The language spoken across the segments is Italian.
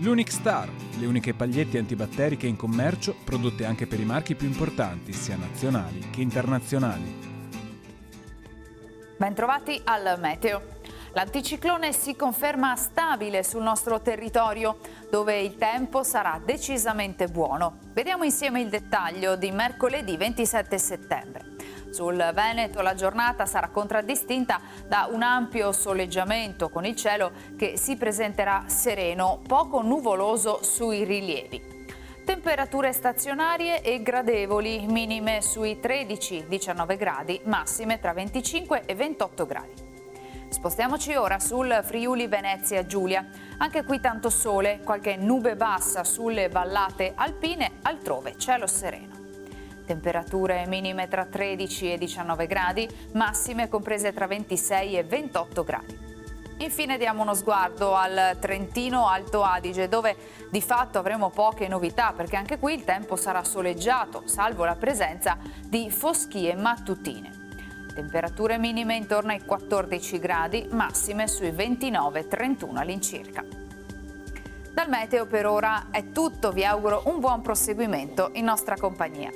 L'Unic Star, le uniche pagliette antibatteriche in commercio, prodotte anche per i marchi più importanti, sia nazionali che internazionali. Bentrovati al Meteo. L'anticiclone si conferma stabile sul nostro territorio, dove il tempo sarà decisamente buono. Vediamo insieme il dettaglio di mercoledì 27 settembre. Sul Veneto la giornata sarà contraddistinta da un ampio soleggiamento, con il cielo che si presenterà sereno, poco nuvoloso sui rilievi. Temperature stazionarie e gradevoli, minime sui 13-19 gradi, massime tra 25 e 28 gradi. Spostiamoci ora sul Friuli Venezia Giulia. Anche qui tanto sole, qualche nube bassa sulle vallate alpine, altrove cielo sereno. Temperature minime tra 13 e 19 gradi, massime comprese tra 26 e 28 gradi. Infine diamo uno sguardo al Trentino Alto Adige, dove di fatto avremo poche novità, perché anche qui il tempo sarà soleggiato, salvo la presenza di foschie mattutine. Temperature minime intorno ai 14 gradi, massime sui 29-31 all'incirca. Dal meteo per ora è tutto, vi auguro un buon proseguimento in nostra compagnia.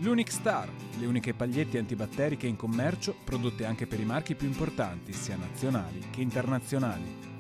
L'Unic Star, le uniche pagliette antibatteriche in commercio, prodotte anche per i marchi più importanti, sia nazionali che internazionali.